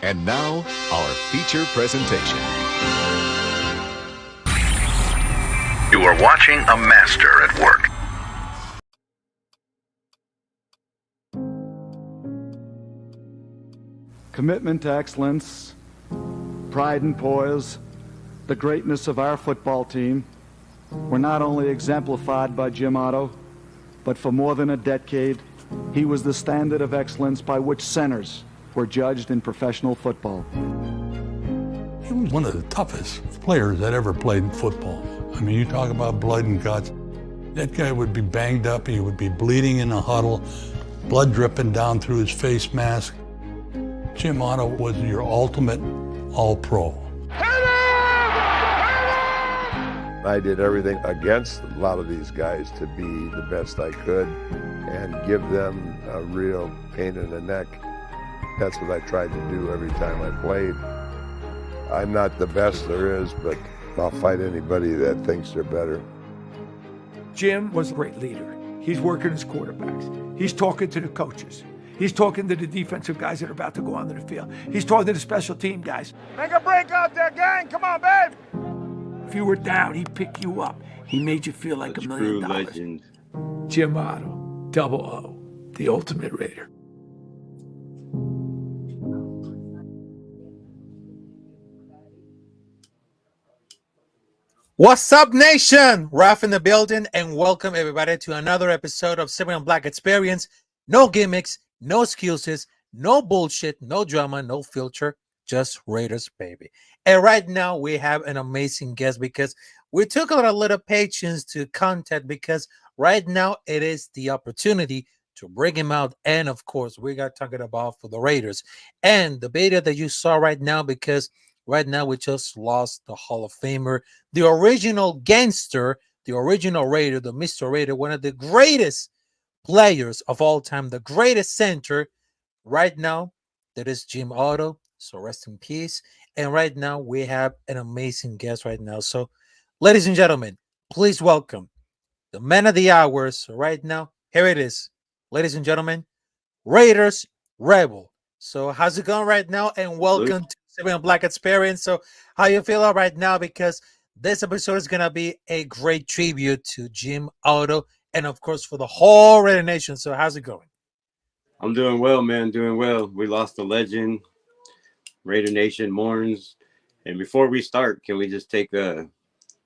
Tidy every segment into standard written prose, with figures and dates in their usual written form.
And now, our feature presentation. You are watching a master at work. Commitment to excellence, pride and poise, the greatness of our football team were not only exemplified by Jim Otto, but for more than a decade, he was the standard of excellence by which centers were judged in professional football. He was one of the toughest players that ever played football. I mean, you talk about blood and guts. That guy would be banged up, he would be bleeding in a huddle, blood dripping down through his face mask. Jim Otto was your ultimate all-pro. I did everything against a lot of these guys to be the best I could and give them a real pain in the neck. That's what I tried to do every time I played. I'm not the best there is, but I'll fight anybody that thinks they're better. Jim was a great leader. He's working his quarterbacks. He's talking to the coaches. He's talking to the defensive guys that are about to go onto the field. He's talking to the special team guys. Make a break out there, gang. Come on, babe. If you were down, he'd pick you up. He made you feel like $1 million. Legend. Jim Otto, Double O, the ultimate Raider. What's up, nation? Raf in the building, and welcome everybody to another episode of 7 on Black Experience. No gimmicks, no excuses, no bullshit, no drama, no filter, just Raiders, baby. And right now we have an amazing guest because we took a little patience to contact because right now it is the opportunity to bring him out. And of course, we got talking about for the Raiders and the beta that you saw right now, because right now we just lost the Hall of Famer, the original gangster, the original Raider, the Mr. Raider, one of the greatest players of all time, the greatest center. Right now, that is Jim Otto. So rest in peace. And right now, we have an amazing guest right now. So, ladies and gentlemen, please welcome the man of the hour. So right now, here it is. Ladies and gentlemen, Raiders Rebel. So how's it going right now? And welcome to 7 on Black Experience. So how you feel right now? Because this episode is going to be a great tribute to Jim Otto and, of course, for the whole Raider Nation. So how's it going? I'm doing well, man. Doing well. We lost a legend. Raider Nation mourns. And before we start, can we just take a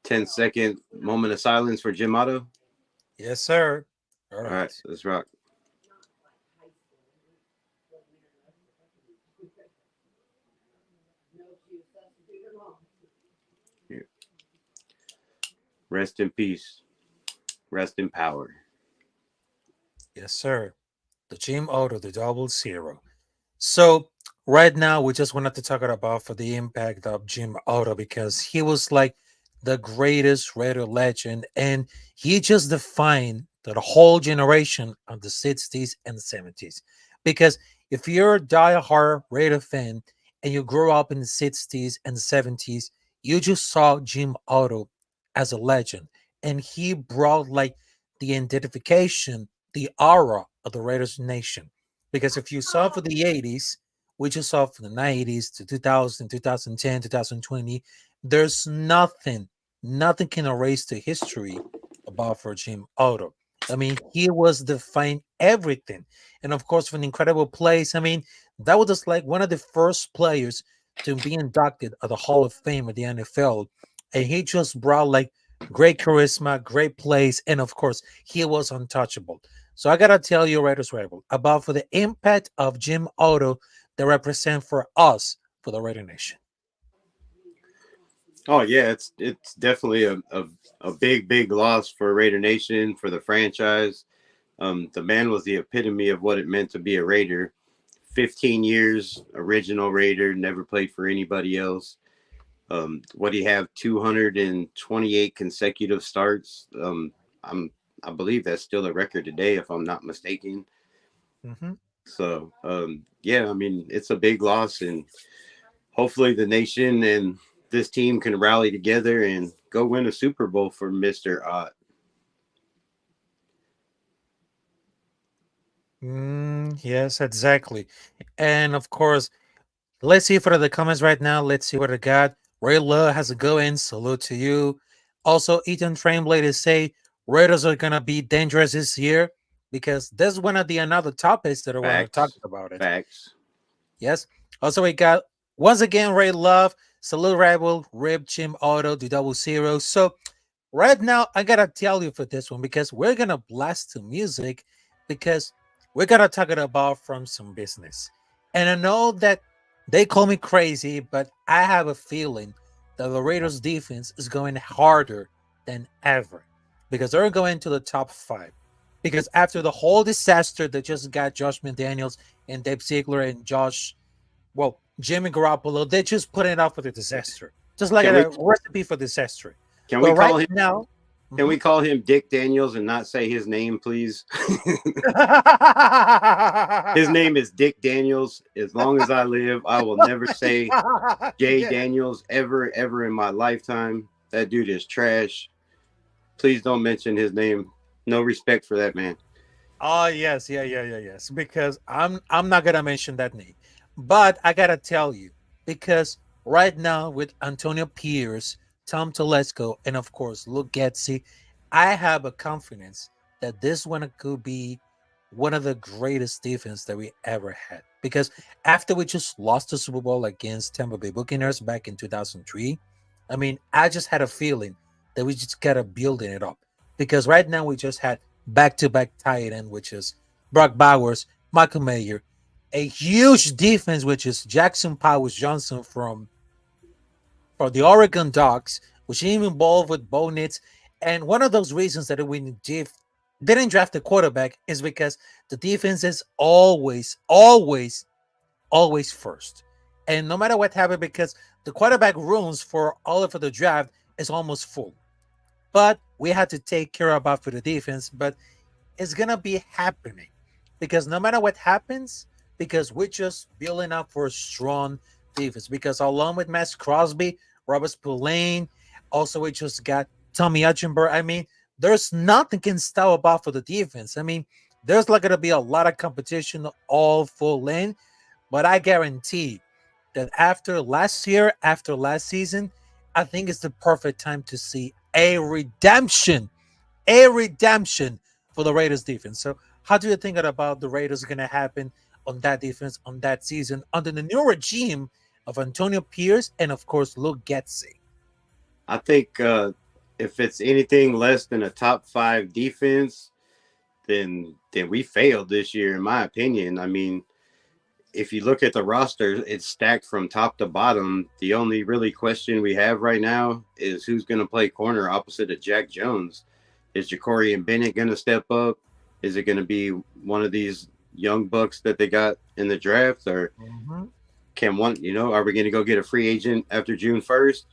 10-second moment of silence for Jim Otto? Yes, sir. All right, let's rock. Here. Rest in peace. Rest in power. Yes, sir. The Jim Otto, the 00. So right now, we just wanted to talk about for the impact of Jim Otto because he was like the greatest Raider legend, and he just defined the whole generation of the 60s and 70s. Because if you're a die-hard Raider fan and you grew up in the 60s and 70s, you just saw Jim Otto as a legend, and he brought like the identification, the aura of the Raiders nation. Because if you saw for the 80s, we just saw from the 90s to 2000, 2010, 2020, there's nothing can erase the history about for Jim Otto. I mean, he was defined everything. And of course, from incredible plays, I mean, that was just like one of the first players to be inducted at the Hall of Fame at the NFL. And he just brought like great charisma, great plays, and of course, he was untouchable. So I gotta tell you, Raiders Rebel, about for the impact of Jim Otto that represent for us for the Raider Nation. Oh yeah, it's definitely a big loss for Raider Nation, for the franchise. The man was the epitome of what it meant to be a Raider. 15 years, original Raider, never played for anybody else. What do you have? 228 consecutive starts. I believe that's still a record today, if I'm not mistaken. Mm-hmm. So yeah, I mean, it's a big loss, and hopefully the nation and this team can rally together and go win a Super Bowl for Mr. Ott. Yes, exactly. And of course, Let's see for the comments right now. Let's see what I got. Ray Love has a go in. Salute to you. Also, Ethan Trainblade is say Raiders are gonna be dangerous this year because this is one of the another topics that I want to talk Facts. about it. Facts. Yes. Also, we got once again Ray Love, Salute Rival, Rib, Jim Auto, the double zero. So right now, I gotta tell you for this one because we're gonna blast to music because we're gonna talk it about from some business. And I know that they call me crazy, but I have a feeling that the Raiders defense is going harder than ever because they're going to the top 5. Because after the whole disaster that just got Josh McDaniels and Dave Ziegler and Jimmy Garoppolo, they just put it out for the disaster. Just like Can we a recipe for disaster. can we But right call him now, can we call him Dick Daniels and not say his name, please? His name is Dick Daniels. As long as I live, I will never say Jay Yeah. Daniels ever in my lifetime. That dude is trash. Please don't mention his name. No respect for that man. Oh yes, yes. Because I'm not gonna mention that name, but I gotta tell you because right now with Antonio Pierce, Tom Telesco, and of course Luke Getzey, I have a confidence that this one could be one of the greatest defense that we ever had. Because after we just lost the Super Bowl against Tampa Bay Buccaneers back in 2003, I mean, I just had a feeling that we just gotta building it up. Because right now we just had back-to-back tight end, which is Brock Bowers, Michael Mayer, a huge defense, which is Jackson Powers Johnson from the Oregon Ducks, which even involved with Bo Nitz. And one of those reasons that we didn't draft a quarterback is because the defense is always first. And no matter what happened, because the quarterback rooms for all of the draft is almost full. But we had to take care about for the defense. But it's gonna be happening because no matter what happens, because we're just building up for a strong defense. Because along with Max Crosby, Robert Spillane, also we just got Tommy Etchenberg. I mean, there's nothing can stop about for the defense. I mean, there's like gonna be a lot of competition all full in, but I guarantee that after last year, after last season, I think it's the perfect time to see a redemption for the Raiders defense. So, how do you think about the Raiders going to happen on that defense on that season under the new regime of Antonio Pierce and of course Luke Getzey? I think if it's anything less than a top 5 defense, then we failed this year, in my opinion. I mean, if you look at the roster, it's stacked from top to bottom. The only really question we have right now is who's going to play corner opposite of Jack Jones. Is Ja'Cory and Bennett going to step up? Is it going to be one of these young bucks that they got in the draft? Or can one, are we going to go get a free agent after June 1st?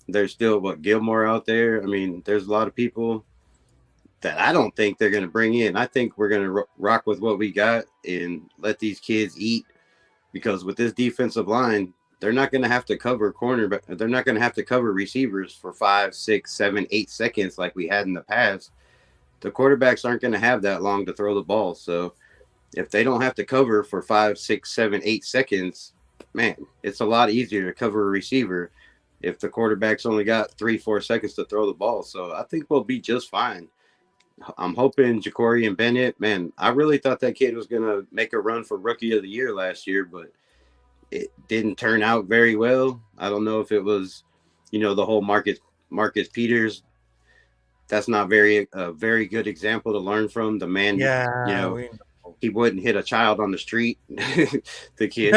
There's still, Gilmore out there. I mean, there's a lot of people that I don't think they're going to bring in. I think we're going to rock with what we got and let these kids eat. Because with this defensive line, they're not going to have to cover corner, but they're not going to have to cover receivers for 5, 6, 7, 8 seconds like we had in the past. The quarterbacks aren't going to have that long to throw the ball. So if they don't have to cover for 5, 6, 7, 8 seconds, man, it's a lot easier to cover a receiver if the quarterback's only got 3, 4 seconds to throw the ball. So I think we'll be just fine. I'm hoping Ja'Cory and Bennett, man, I really thought that kid was going to make a run for Rookie of the Year last year, but it didn't turn out very well. I don't know if it was, the whole Marcus Peters. That's not a very good example to learn from. The man, he wouldn't hit a child on the street. The kid,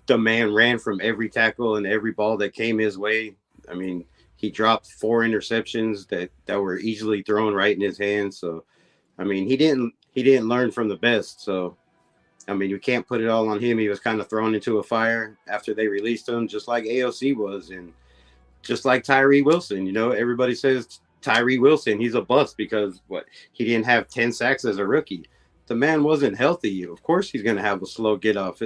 the man ran from every tackle and every ball that came his way. I mean, he dropped 4 interceptions that were easily thrown right in his hands. So, I mean, he didn't learn from the best. So, I mean, you can't put it all on him. He was kind of thrown into a fire after they released him, just like AOC was, and just like Tyree Wilson. Everybody says Tyree Wilson, he's a bust because he didn't have 10 sacks as a rookie. The man wasn't healthy. Of course, he's going to have a slow get off.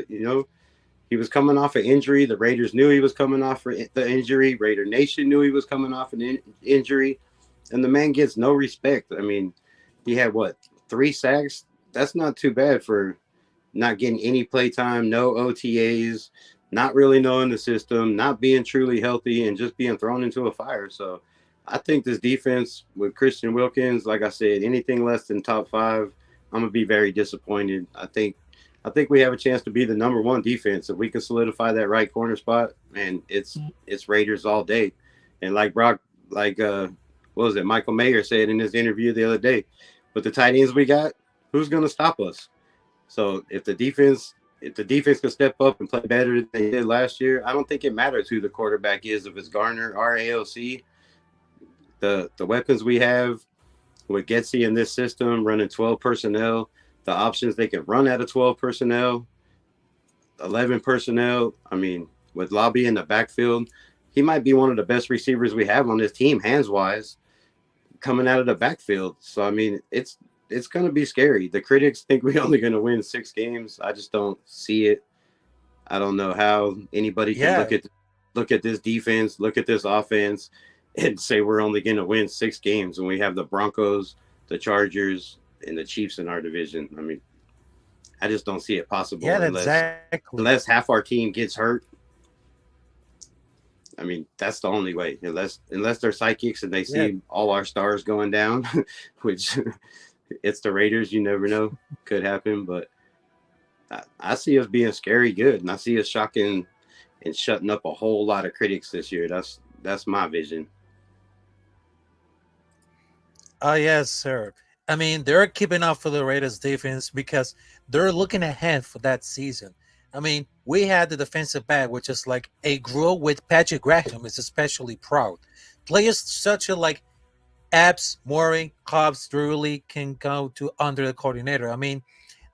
He was coming off an injury. The Raiders knew he was coming off the injury. Raider Nation knew he was coming off an injury. And the man gets no respect. I mean, he had 3 sacks? That's not too bad for not getting any play time, no OTAs, not really knowing the system, not being truly healthy, and just being thrown into a fire. So I think this defense with Christian Wilkins, like I said, anything less than top 5, I'm gonna be very disappointed. I think we have a chance to be the number 1 defense if we can solidify that right corner spot, and it's Raiders all day. And what was it? Michael Mayer said in his interview the other day, with the tight ends we got, who's gonna stop us? So if the defense can step up and play better than they did last year, I don't think it matters who the quarterback is. If it's Garner or AOC, the weapons we have with Getsy in this system, running 12 personnel, the options they can run out of 12 personnel, 11 personnel. I mean, with Lobby in the backfield, he might be one of the best receivers we have on this team, hands-wise, coming out of the backfield. So, I mean, it's going to be scary. The critics think we're only going to win 6 games. I just don't see it. I don't know how anybody can look at this defense, look at this offense, and say we're only going to win 6 games when we have the Broncos, the Chargers, and the Chiefs in our division. I mean, I just don't see it possible unless half our team gets hurt. I mean, that's the only way. Unless they're psychics and they see all our stars going down, which it's the Raiders. You never know, could happen. But I see us being scary good, and I see us shocking and shutting up a whole lot of critics this year. That's my vision. Oh, yes, sir. I mean, they're keeping up for the Raiders defense because they're looking ahead for that season. I mean, we had the defensive back, which is like a grow with Patrick Graham is especially proud. Players such as like Epps, Mooring, Cobbs, Drewley can go to under the coordinator. I mean,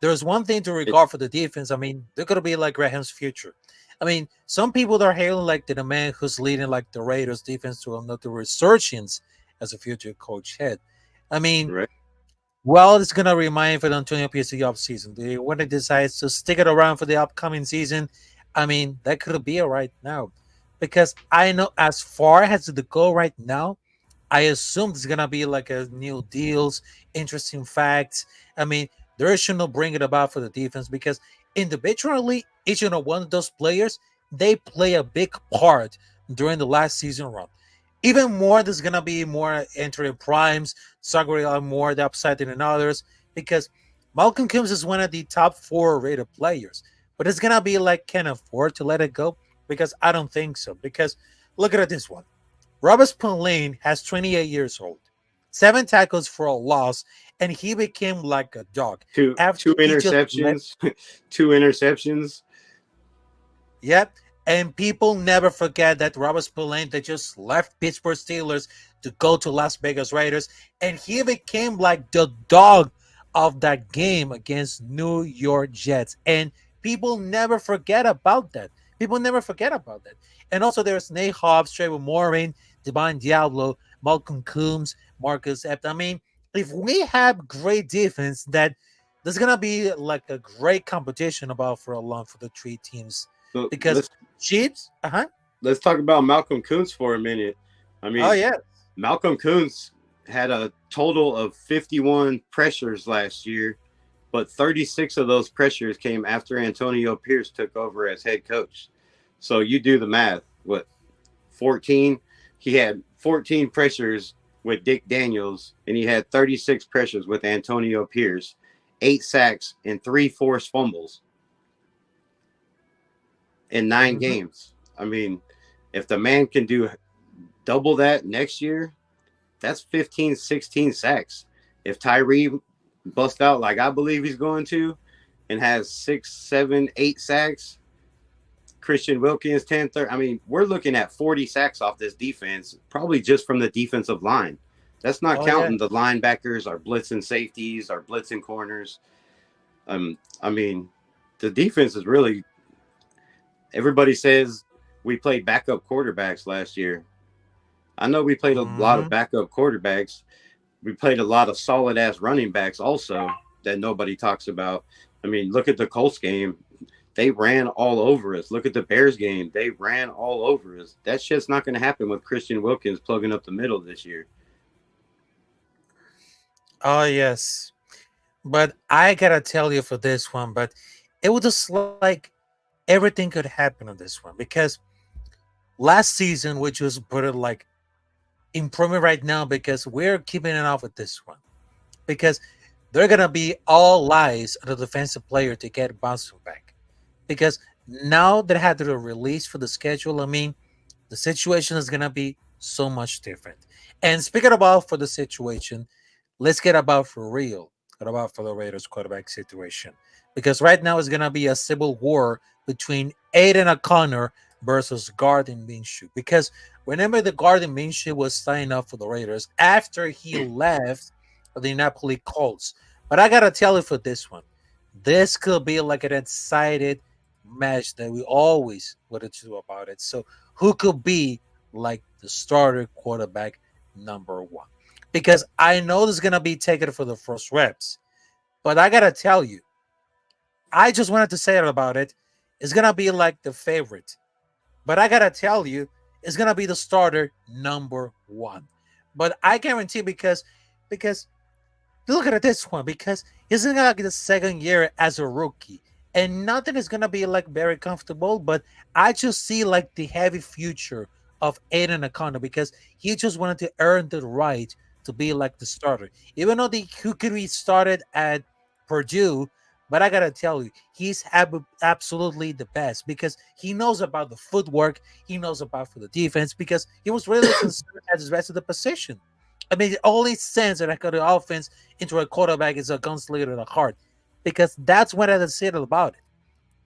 there's one thing to regard for the defense. I mean, they're going to be like Graham's future. I mean, some people are hailing like the man who's leading like the Raiders defense to another resurgence as a future coach head. I mean, well, it's going to remind for the Antonio Pierce the offseason. When they decide to stick it around for the upcoming season, I mean, that could be right now. Because I know as far as the goal right now, I assume there's going to be like a new deals, interesting facts. I mean, there should not bring it about for the defense because individually, each and one of those players, they play a big part during the last season run. Even more, there's going to be more entering primes, Sagari are more the upside than others because Malcolm Coombs is one of the top 4 rated players. But it's going to be like, can afford to let it go? Because I don't think so. Because look at this one. Robert Spillane has 28 years old, 7 tackles for a loss, and he became like a dog. Two interceptions. 2 interceptions. Yep. And people never forget that Robert Spillane that just left Pittsburgh Steelers to go to Las Vegas Raiders, and he became like the dog of that game against New York Jets. And people never forget about that. And also there's Nate Hobbs, Trevor Morin, Divine Diablo, Malcolm Coombs, Marcus Epps. I mean, if we have great defense, that there's gonna be like a great competition about for the 3 teams. So because Chiefs, let's talk about Malcolm Kuntz for a minute. I mean, Malcolm Kuntz had a total of 51 pressures last year, but 36 of those pressures came after Antonio Pierce took over as head coach. So you do the math. What, 14? He had 14 pressures with Dick Daniels, and he had 36 pressures with Antonio Pierce, 8 sacks, and 3 forced fumbles in 9 games. I mean, if the man can do double that next year, that's 15, 16 sacks. If Tyree busts out like I believe he's going to and has 6, 7, 8 sacks, Christian Wilkins 10, 30. I mean, we're looking at 40 sacks off this defense, probably just from the defensive line. That's not counting the linebackers, our blitzing safeties, our blitzing corners. I mean, the defense is really. Everybody says we played backup quarterbacks last year. I know we played a lot of backup quarterbacks. We played a lot of solid-ass running backs also that nobody talks about. I mean, look at the Colts game. They ran all over us. Look at the Bears game. They ran all over us. That shit's not going to happen with Christian Wilkins plugging up the middle this year. Oh, yes. But I got to tell you for this one, but it was just like everything could happen on this one because last season, we just put it like improvement right now because we're keeping it off with this one because they're gonna be all lies on the defensive player to get bouncing back because now that I had the release for the schedule, I mean, the situation is gonna be so much different. And speaking about for the situation, let's get about for real. What about for the Raiders quarterback situation? Because right now it's gonna be a civil war between Aiden O'Connor versus Gardner Minshew. Because remember the Gardner Minshew was signing up for the Raiders after he left the Napoli Colts. But I gotta tell you for this one, this could be like an excited match that we always wanted to do about it. So who could be like the starter quarterback number one? Because I know this is gonna be taken for the first reps, but I gotta tell you, I just wanted to say it about it. It's gonna be like the favorite, but I gotta tell you, it's gonna be the starter number one. But I guarantee because look at this one because he's gonna like the second year as a rookie, and nothing is gonna be like very comfortable. But I just see like the heavy future of Aiden O'Connor because he just wanted to earn the right to be like the starter, even though he could be started at Purdue. But I gotta tell you, he's absolutely the best because he knows about the footwork, he knows about for the defense because he was really concerned at the rest of the position. I mean, the only sense that I got the offense into a quarterback is a gunslinger in the heart because that's what I said about it.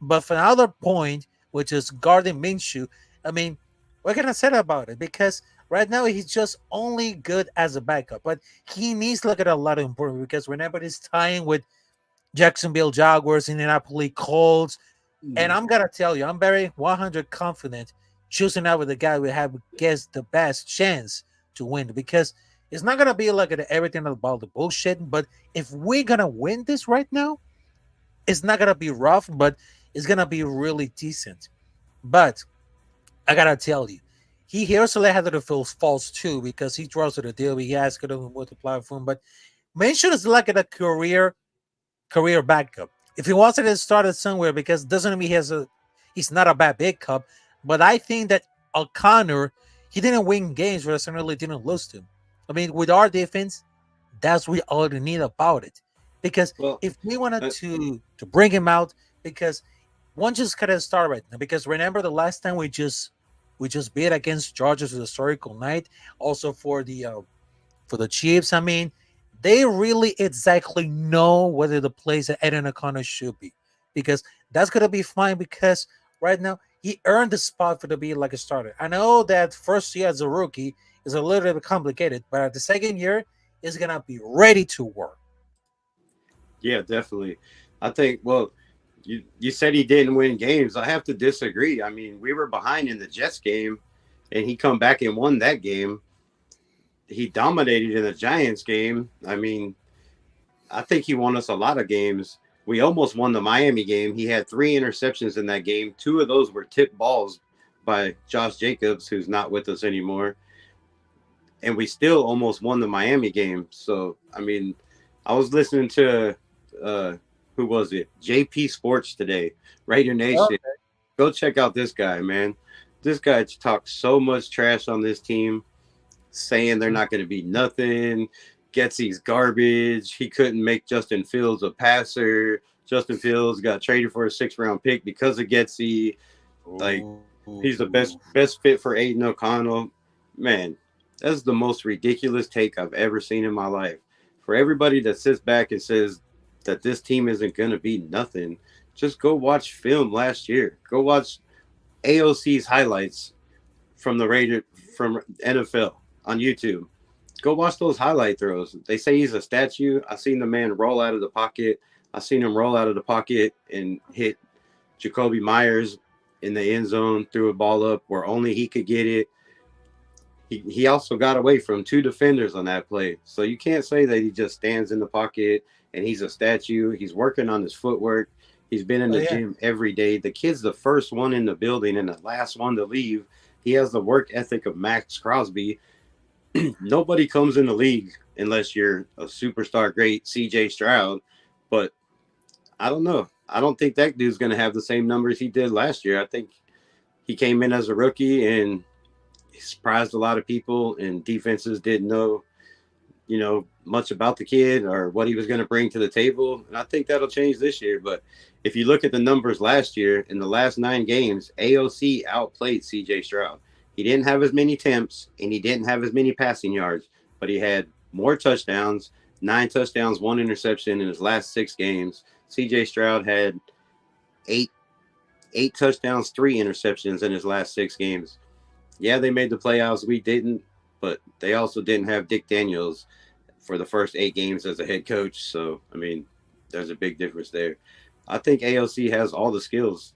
But for another point, which is guarding Minshew, I mean, what can I say about it? Because right now he's just only good as a backup, but he needs to look at a lot of improvement because whenever he's tying with Jacksonville Jaguars, Indianapolis Colts, and I'm gonna tell you, I'm very 100 confident choosing out with the guy we have gets the best chance to win because it's not gonna be like everything about the bullshit. But if we're gonna win this right now, it's not gonna be rough, but it's gonna be really decent. But I gotta tell you, he also had to feel false too because he draws to the deal. He has to with the platform, but Mansfield is like a career backup. If he wants to start it somewhere, because doesn't mean he's not a bad backup. But I think that O'Connor, he didn't win games, but certainly didn't lose to him. I mean, with our defense, that's what all we need about it. Because Well, if we wanted to bring him out, because one just kind of start right now. Because remember the last time we just beat against Georgia's historical night, also for the Chiefs. I mean, they really exactly know whether the plays that Eden O'Connor should be, because that's gonna be fine. Because right now he earned the spot for to be like a starter. I know that first year as a rookie is a little bit complicated, but at the second year is gonna be ready to work. yeah, definitely. I think. Well, you said he didn't win games. I have to disagree. I mean, we were behind in the Jets game, and he come back and won that game. He dominated in the Giants game. I mean, I think he won us a lot of games. We almost won the Miami game. He had 3 interceptions in that game. 2 of those were tipped balls by Josh Jacobs, who's not with us anymore. And we still almost won the Miami game. So, I mean, I was listening to, who was it? JP Sports today, Raider Nation. Okay. Go check out this guy, man. This guy talks so much trash on this team, saying they're not going to be nothing. Getsy's garbage. He couldn't make Justin Fields a passer. Justin Fields got traded for a 6th-round pick because of Getsy. Like, he's the best fit for Aiden O'Connell. Man, that's the most ridiculous take I've ever seen in my life. For everybody that sits back and says that this team isn't going to be nothing, just go watch film last year. Go watch AOC's highlights from the Raider from NFL on YouTube. Go watch those highlight throws. They say he's a statue. I seen the man roll out of the pocket. I seen him roll out of the pocket and hit Jacoby Myers in the end zone, threw a ball up where only he could get it. He also got away from 2 defenders on that play. So you can't say that he just stands in the pocket and he's a statue. He's working on his footwork. He's been in the gym every day. The kid's the first one in the building and the last one to leave. He has the work ethic of Max Crosby. Nobody comes in the league unless you're a superstar great CJ Stroud. But I don't know. I don't think that dude's going to have the same numbers he did last year. I think he came in as a rookie and he surprised a lot of people, and defenses didn't know, much about the kid or what he was going to bring to the table. And I think that'll change this year. But if you look at the numbers last year, in the last 9 games, AOC outplayed CJ Stroud. He didn't have as many attempts and he didn't have as many passing yards, but he had more touchdowns, 9 touchdowns, 1 interception in his last 6 games. CJ Stroud had eight touchdowns, 3 interceptions in his last 6 games. Yeah, they made the playoffs. We didn't, but they also didn't have Dick Daniels for the first 8 games as a head coach. So, I mean, there's a big difference there. I think AOC has all the skills.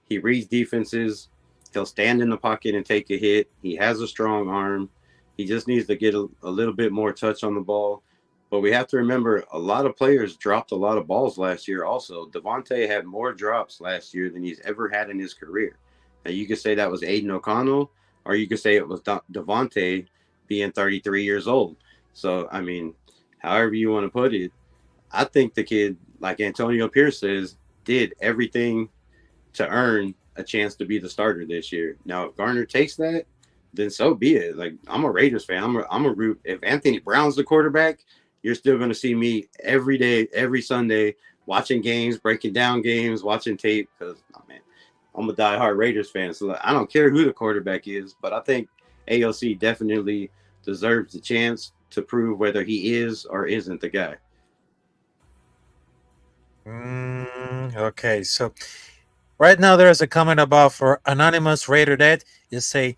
He reads defenses. He'll stand in the pocket and take a hit. He has a strong arm. He just needs to get a little bit more touch on the ball. But we have to remember, a lot of players dropped a lot of balls last year also. Devontae had more drops last year than he's ever had in his career. Now, you could say that was Aiden O'Connell, or you could say it was Devontae being 33 years old. So, I mean, however you want to put it, I think the kid, like Antonio Pierce says, did everything to earn a chance to be the starter this year. Now, if Garner takes that, then so be it. Like, I'm a Raiders fan. I'm a root. If Anthony Brown's the quarterback, you're still going to see me every day, every Sunday, watching games, breaking down games, watching tape, because, I'm a diehard Raiders fan. So I don't care who the quarterback is, but I think AOC definitely deserves the chance to prove whether he is or isn't the guy. Okay, so right now there is a comment about for Anonymous Raider that you say,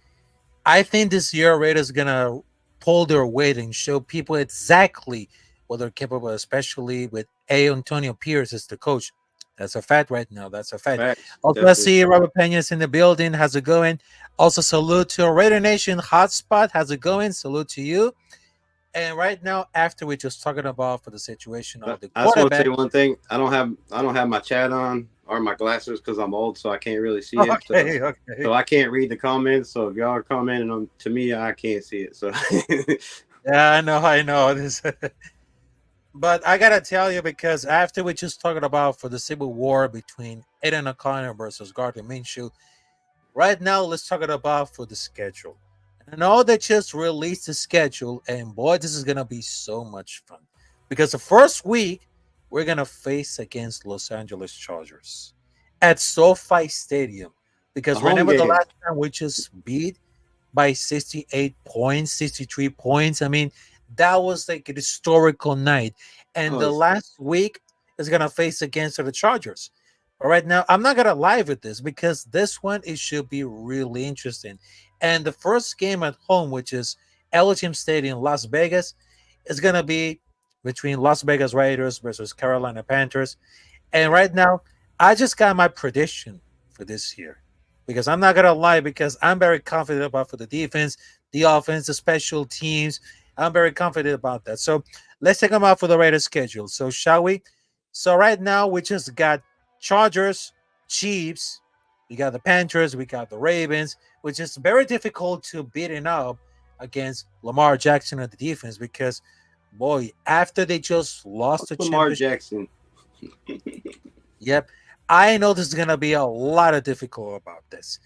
I think this year Raiders going to pull their weight and show people exactly what they're capable of, especially with Antonio Pierce as the coach. That's a fact right now. That's a fact. Facts, Also, definitely. I see Robert Pena's in the building. How's it going? Also, salute to Raider Nation Hotspot. How's it going? Salute to you. And right now, after we just talking about for the situation of the I just want to quarterback. say one thing. I don't have my chat on or my glasses because I'm old, so I can't really see it. Okay. So I can't read the comments. So if y'all are commenting to me, I can't see it. So Yeah, I know this. But I gotta tell you, because after we just talking about for the civil war between Aiden O'Connor versus Gardner Minshew, right now let's talk about for the schedule. I know they just released the schedule, and boy, this is gonna be so much fun. Because the first week we're gonna face against Los Angeles Chargers at SoFi Stadium. Because remember the last time we just beat by 68 points, 63 points. I mean, that was like a historical night. And the last week is going to face against the Chargers. But right now, I'm not going to lie with this because this one, it should be really interesting. And the first game at home, which is LHM Stadium, Las Vegas, is going to be between Las Vegas Raiders versus Carolina Panthers. And right now, I just got my prediction for this year. Because I'm not going to lie, because I'm very confident about for the defense, the offense, the special teams. I'm very confident about that. So let's take them out for the Raiders schedule. So shall we? So right now we just got Chargers, Chiefs, we got the Panthers, we got the Ravens, which is very difficult to beating up against Lamar Jackson and the defense because, boy, after they just lost the Lamar championship. Jackson. Yep. I know this is going to be a lot of difficult about this,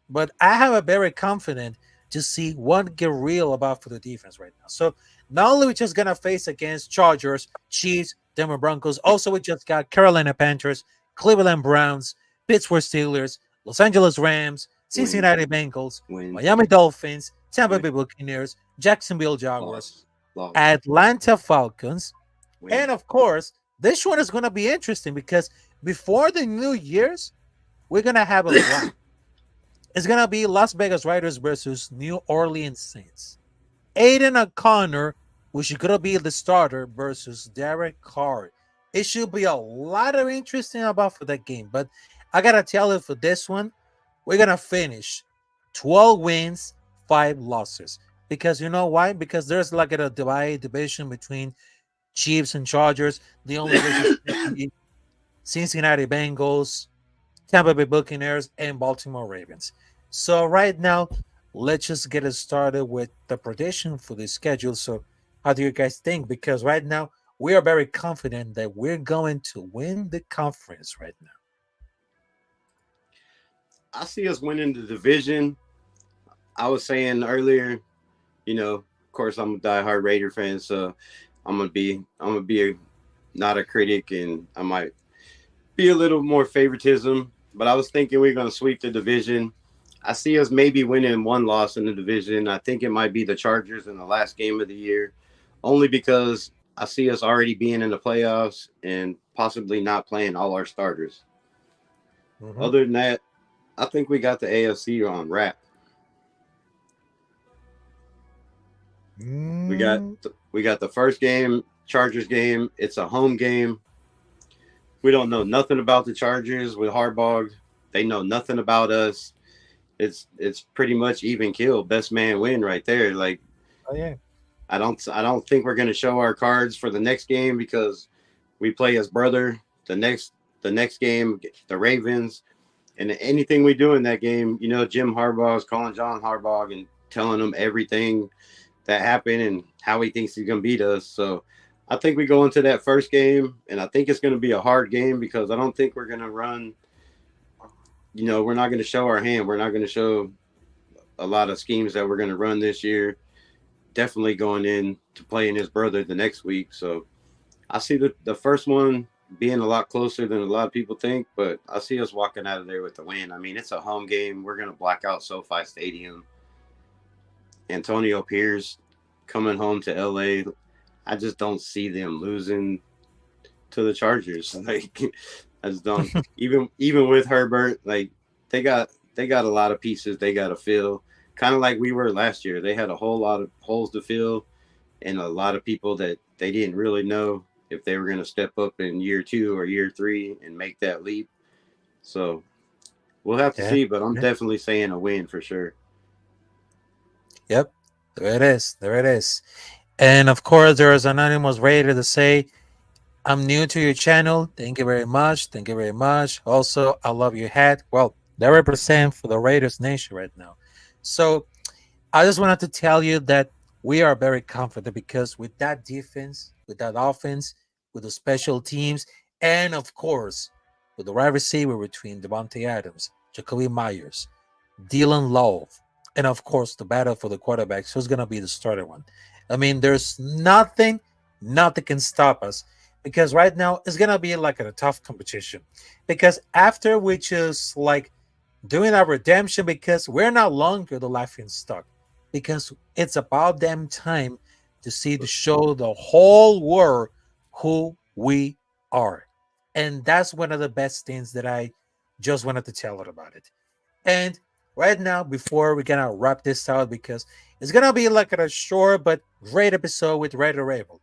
but I have a very confident to see what get real about for the defense right now. So not only we just going to face against Chargers, Chiefs, Denver Broncos, also we just got Carolina Panthers, Cleveland Browns, Pittsburgh Steelers, Los Angeles Rams, Cincinnati Bengals, Miami Dolphins, Tampa Bay Buccaneers, Jacksonville Jaguars, Atlanta Falcons, and of course, this one is going to be interesting because before the New Year's, we're going to have a lot. It's going to be Las Vegas Raiders versus New Orleans Saints. Aiden O'Connor, which is going to be the starter, versus Derek Carr. It should be a lot of interesting about for that game. But I got to tell you, for this one, we're going to finish 12 wins, 5 losses. Because you know why? Because there's like a division between Chiefs and Chargers. The only Cincinnati Bengals, Tampa Bay Buccaneers, and Baltimore Ravens. So right now, let's just get it started with the prediction for the schedule. So how do you guys think? Because right now, we are very confident that we're going to win the conference right now. I see us winning the division. I was saying earlier, of course, I'm a diehard Raider fan, so not a critic, and I might be a little more favoritism. But I was thinking we're going to sweep the division. I see us maybe winning one loss in the division. I think it might be the Chargers in the last game of the year, only because I see us already being in the playoffs and possibly not playing all our starters. Mm-hmm. Other than that, I think we got the AFC on wrap. We got the first game, Chargers game. It's a home game. We don't know nothing about the Chargers with Harbaugh. They know nothing about us. It's pretty much even kill, best man win right there. Like, oh yeah, I don't think we're gonna show our cards for the next game because we play as brother. The next game, the Ravens, and anything we do in that game, Jim Harbaugh is calling John Harbaugh and telling him everything that happened and how he thinks he's gonna beat us. So I think we go into that first game, and I think it's gonna be a hard game because I don't think we're gonna run. We're not going to show our hand. We're not going to show a lot of schemes that we're going to run this year. Definitely going in to playing his brother the next week. So I see the first one being a lot closer than a lot of people think, but I see us walking out of there with the win. I mean, it's a home game. We're going to black out SoFi Stadium. Antonio Pierce coming home to LA. I just don't see them losing to the Chargers. Like, I just don't. even with Herbert, like they got a lot of pieces they got to fill, kind of like we were last year. They had a whole lot of holes to fill, and a lot of people that they didn't really know if they were going to step up in year 2 or year 3 and make that leap. So we'll have to see, but I'm definitely saying a win for sure. Yep, there it is. And of course, there is anonymous Raider to say, I'm new to your channel. Thank you very much. Also, I love your hat. Well, they represent for the Raiders Nation right now. So I just wanted to tell you that we are very confident because with that defense, with that offense, with the special teams, and of course, with the wide receiver between Devontae Adams, Jacoby Myers, Dylan Love, and of course, the battle for the quarterbacks, who's going to be the starter one. I mean, there's nothing can stop us. Because right now it's gonna be like a tough competition. Because after we just like doing our redemption, because we're no longer the laughing stock. Because it's about damn time to show the whole world who we are. And that's one of the best things that I just wanted to tell her about it. And right now, before we're gonna wrap this out, because it's gonna be like a short but great episode with Raider Rabel.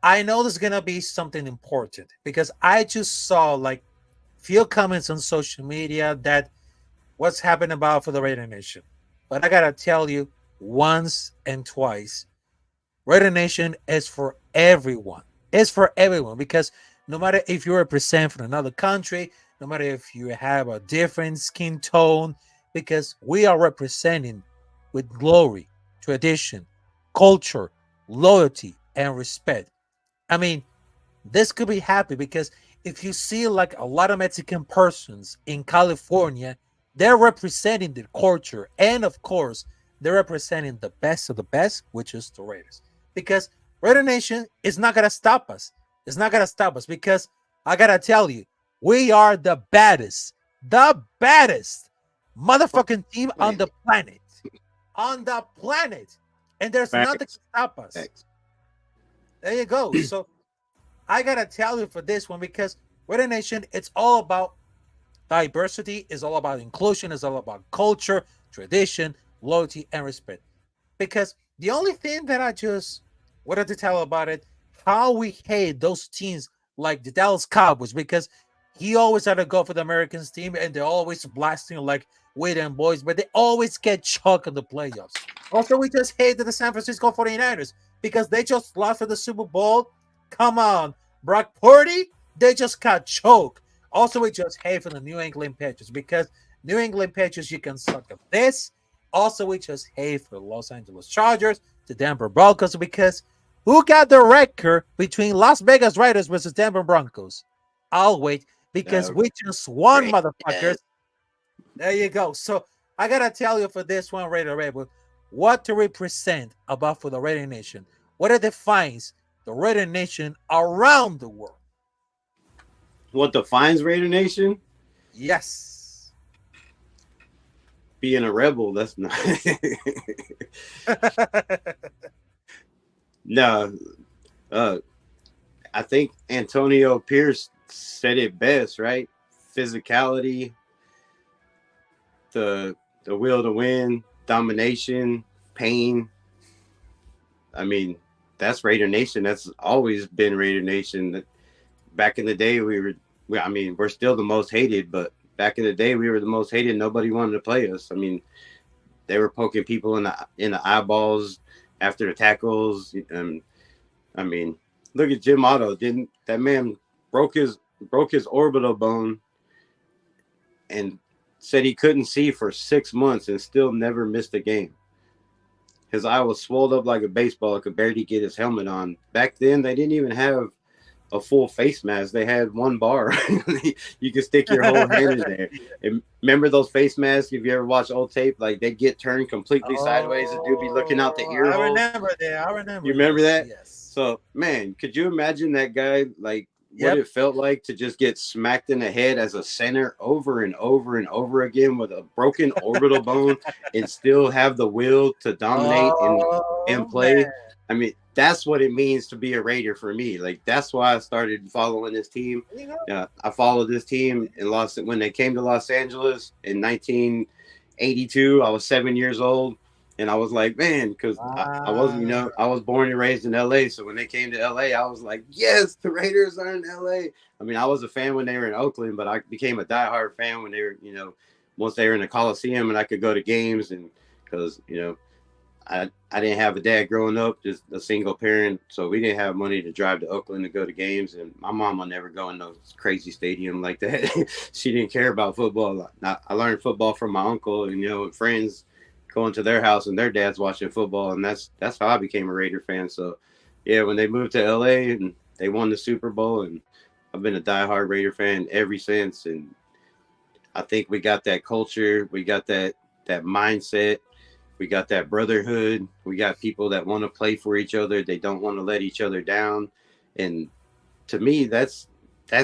I know there's gonna be something important because I just saw like few comments on social media that what's happening about for the Raider Nation. But I gotta tell you once and twice, Raider Nation is for everyone. It's for everyone because no matter if you represent from another country, no matter if you have a different skin tone, because we are representing with glory, tradition, culture, loyalty, and respect. I mean, this could be happy because if you see like a lot of Mexican persons in California, they're representing the culture. And of course, they're representing the best of the best, which is the Raiders. Because Raider Nation is not going to stop us. It's not going to stop us because I got to tell you, we are the baddest motherfucking team on the planet. On the planet. And there's nothing to stop us. There you go. So I gotta tell you for this one because Raider Nation, it's all about diversity, it's all about inclusion, it's all about culture, tradition, loyalty, and respect. Because the only thing that I just wanted to tell about it, how we hate those teams like the Dallas Cowboys, because he always had to go for the Americans team and they're always blasting like we them boys, but they always get choked in the playoffs. Also, we just hate the San Francisco 49ers because they just lost for the Super Bowl. Come on, Brock Purdy, they just got choked. Also, we just hate for the New England Patriots because New England Patriots, you can suck at this. Also, we just hate for the Los Angeles Chargers, the Denver Broncos, because Who got the record between Las Vegas Raiders versus Denver Broncos? I'll wait because we just won, motherfuckers. There you go. So I gotta tell you for this one, Raider Rebel, what to represent about for the Raider Nation. What it defines the Raider Nation around the world. What defines Raider Nation? Yes. Being a rebel. That's not. No. I think Antonio Pierce said it best, right? Physicality, the will to win, domination, pain. I mean, that's Raider Nation. That's always been Raider Nation. Back in the day, we're still the most hated, but back in the day, we were the most hated. Nobody wanted to play us. I mean, they were poking people in the eyeballs after the tackles. And I mean, look at Jim Otto. Didn't that man broke his orbital bone and said he couldn't see for 6 months and still never missed a game. His eye was swelled up like a baseball, could barely get his helmet on. Back then, they didn't even have a full face mask. They had one bar. You could stick your whole hand in there. And remember those face masks? If you ever watch old tape, like they get turned completely sideways and do be looking out the ear hole. I remember that. You remember that? Yes. So, man, could you imagine that guy, like, what it felt like to just get smacked in the head as a center over and over and over again with a broken orbital bone and still have the will to dominate and play? Man. I mean, that's what it means to be a Raider for me. Like, that's why I started following this team. I followed this team when they came to Los Angeles in 1982. I was 7 years old. And I was like, man, because I wasn't, I was born and raised in LA. So when they came to LA, I was like, yes, the Raiders are in LA. I mean, I was a fan when they were in Oakland, but I became a diehard fan when they were, once they were in the Coliseum and I could go to games. And because, I didn't have a dad growing up, just a single parent. So we didn't have money to drive to Oakland to go to games. And my mom will never go in those crazy stadium like that. She didn't care about football. I learned football from my uncle and, friends going to their house and their dad's watching football, and that's how I became a Raider fan. So yeah, when they moved to LA and they won the Super Bowl, and I've been a diehard Raider fan ever since. And I think we got that culture, we got that mindset, we got that brotherhood, we got people that want to play for each other, they don't want to let each other down. And to me, that's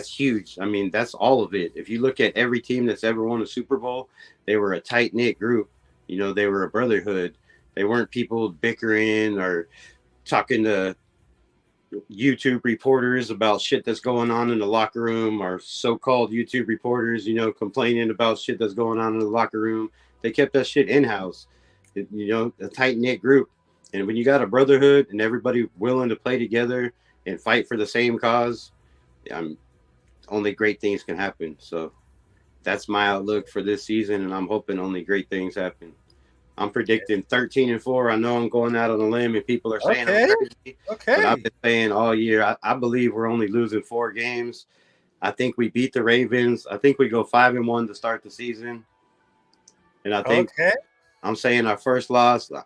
huge. I mean, that's all of it. If you look at every team that's ever won a Super Bowl, they were a tight-knit group. They were a brotherhood. They weren't people bickering or talking to YouTube reporters about shit that's going on in the locker room, or so-called YouTube reporters, complaining about shit that's going on in the locker room. They kept that shit in-house, a tight-knit group. And when you got a brotherhood and everybody willing to play together and fight for the same cause, only great things can happen. So that's my outlook for this season, and I'm hoping only great things happen. I'm predicting 13-4. I know I'm going out on a limb, and people are saying I'm crazy. Okay. But I've been saying all year, I believe we're only losing 4 games. I think we beat the Ravens. I think we go 5-1 to start the season. And I think I'm saying our first loss, the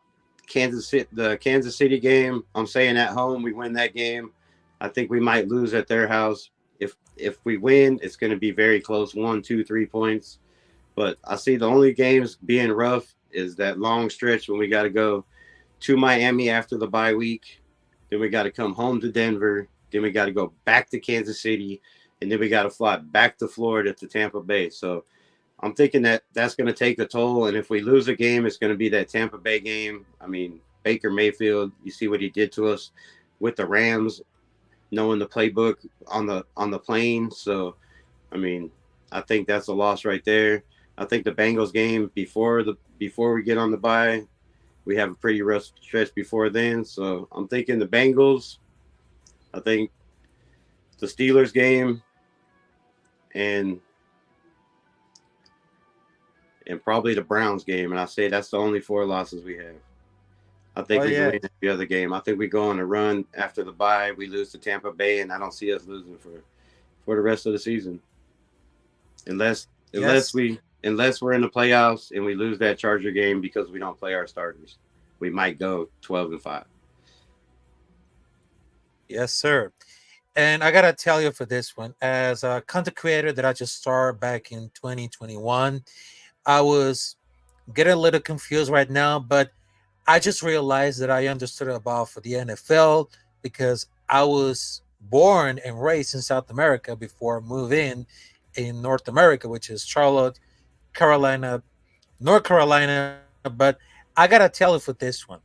Kansas City game, I'm saying at home we win that game. I think we might lose at their house. If we win, it's going to be very close, 1, 2, 3 points. But I see the only games being rough is that long stretch when we got to go to Miami after the bye week. Then we got to come home to Denver. Then we got to go back to Kansas City. And then we got to fly back to Florida to Tampa Bay. So I'm thinking that's going to take a toll. And if we lose a game, it's going to be that Tampa Bay game. I mean, Baker Mayfield, you see what he did to us with the Rams, knowing the playbook on the plane. So, I mean, I think that's a loss right there. I think the Bengals game before we get on the bye, we have a pretty rough stretch before then. So I'm thinking the Bengals. I think the Steelers game, and probably the Browns game. And I say that's the only 4 losses we have. I think we win the other game. I think we go on a run after the bye. We lose to Tampa Bay, and I don't see us losing for the rest of the season, unless we're in the playoffs and we lose that Charger game because we don't play our starters. We might go 12-5. Yes, sir. And I gotta tell you for this one, as a content creator that I just started back in 2021, I was getting a little confused right now, but I just realized that I understood about for the NFL because I was born and raised in South America before moving in North America, which is Charlotte, Carolina, North Carolina. But I gotta tell you for this one,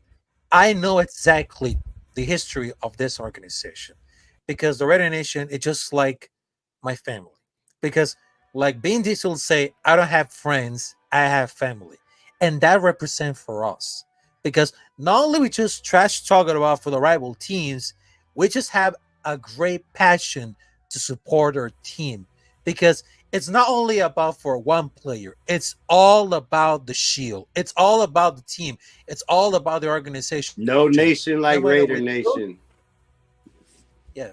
I know exactly the history of this organization because the Raider Nation is just like my family. Because, like Bean Diesel say, I don't have friends, I have family, and that represents for us. Because not only we just trash talking about for the rival teams, we just have a great passion to support our team. Because it's not only about for one player, it's all about the shield, it's all about the team, it's all about the organization. No nation No like matter Raider what you do, Nation. yeah,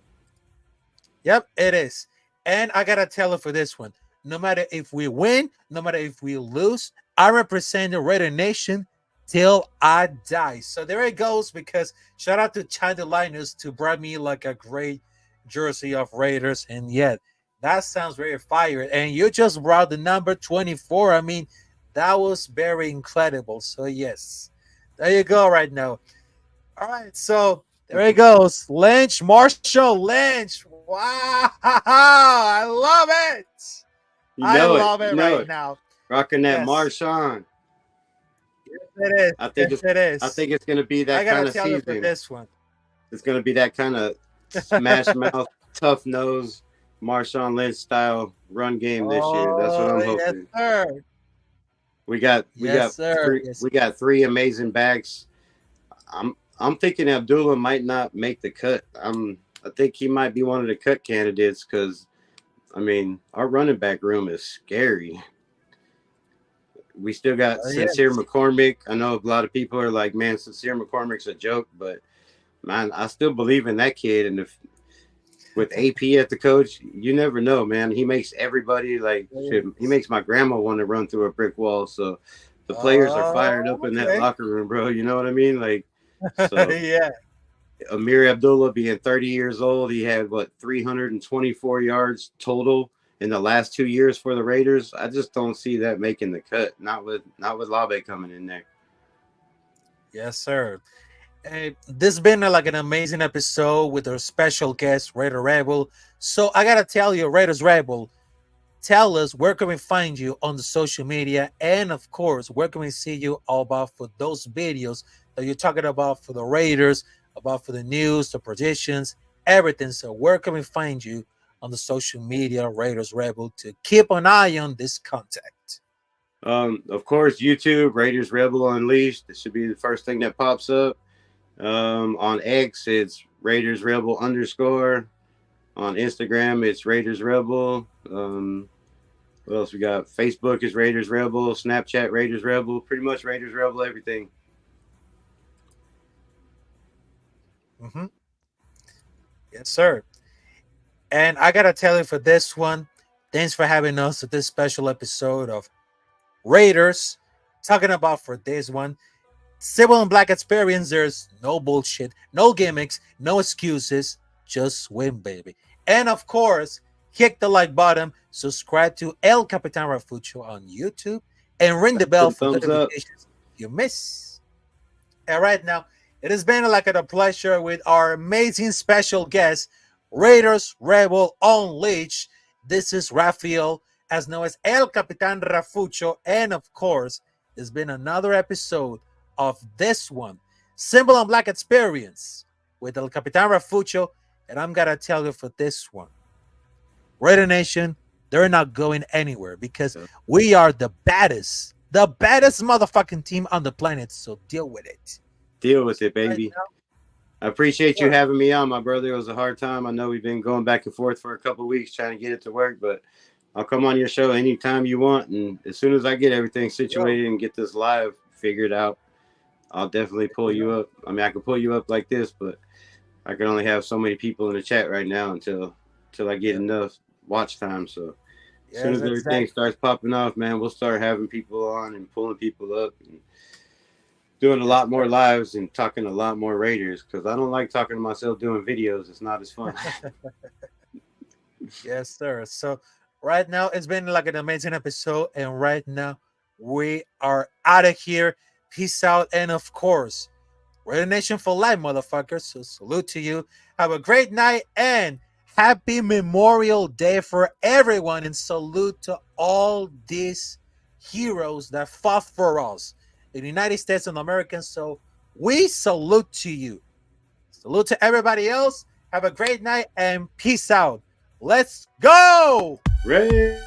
yep, it is. And I gotta tell it for this one. No matter if we win, no matter if we lose, I represent the Raider Nation till I die. So there it goes. Because shout out to China Linus to bring me like a great jersey of Raiders. And yet that sounds very fire. And you just brought the number 24. I mean, that was very incredible. So yes, there you go right now. All right, so there he goes. Lynch, Marshall Lynch. Wow, I love it. You I know it. love You it know right it. now. Rocking that Yes, Marshawn. yes, it is. I think Yes, it's it I is. think it's gonna be I that gotta kind of tell you for season. this one. It's gonna be that kind of smash mouth, tough nose, Marshawn Lynch style run game this year. That's what Oh, I'm yes, hoping. sir. We got we Yes, got sir. three Yes. we got three amazing backs. I'm thinking Abdullah might not make the cut. I think he might be one of the cut candidates because I mean our running back room is scary. We still got Sincere Yes. McCormick. I know a lot of people are like, man, Sincere McCormick's a joke, but man, I still believe in that kid. And if with AP at the coach, you never know, man. He makes everybody like shit. He makes my grandma want to run through a brick wall. So the players are fired up in that Okay. locker room, bro. You know what I mean? Like, so Yeah. Amir Abdullah being 30 years old, he had what 324 yards total in the last 2 years for the Raiders. I just don't see that making the cut. Not with Labe coming in there. Yes, sir. This has been like an amazing episode with our special guest, Raider Rebel. So I gotta tell you, Raiders Rebel, tell us where can we find you on the social media, and of course, where can we see you all about for those videos that you're talking about for the Raiders, about for the news, the predictions, everything. So where can we find you on the social media, Raiders Rebel, to keep an eye on this contact? Of course, YouTube Raiders Rebel Unleashed. This should be the first thing that pops up. On X, it's Raiders Rebel _. On Instagram, it's Raiders Rebel. What else we got? Facebook is Raiders Rebel. Snapchat Raiders Rebel. Pretty much Raiders Rebel everything. Mm-hmm. Yes, sir. And I gotta tell you for this one, thanks for having us at this special episode of Raiders. Talking about for this one, Civil and Black experience. There's no bullshit, no gimmicks, no excuses. Just win, baby. And of course, hit the like button, subscribe to El Capitan Rafucho on YouTube, and ring the bell for Thumbs up. notifications if you miss. And right now, it has been like a pleasure with our amazing special guest, Raiders Rebel Unleashed. This is Rafael, as known as El Capitan Rafucho, and of course, it's been another episode of this one, Simple and Black Experience, with El Capitan Rafucho, and I'm gonna tell you for this one, Raider Nation, they're not going anywhere because we are the baddest motherfucking team on the planet. So deal with it. Deal with it, baby. Right. I appreciate you having me on, my brother. It was a hard time. I know we've been going back and forth for a couple of weeks trying to get it to work, but I'll come on your show anytime you want. And as soon as I get everything situated and get this live figured out, I'll definitely pull you up. I mean, I can pull you up like this, but I can only have so many people in the chat right now until I get enough watch time. So as soon as everything starts popping off, man, we'll start having people on and pulling people up. And doing a lot more lives and talking a lot more Raiders because I don't like talking to myself doing videos. It's not as fun. Yes, sir. So right now it's been like an amazing episode, and right now we are out of here. Peace out, and of course, Raider Nation for life, motherfuckers. So salute to you. Have a great night and happy Memorial Day for everyone, and salute to all these heroes that fought for us in the United States of America. So we salute to you. Salute to everybody else. Have a great night and peace out. Let's go. Ray.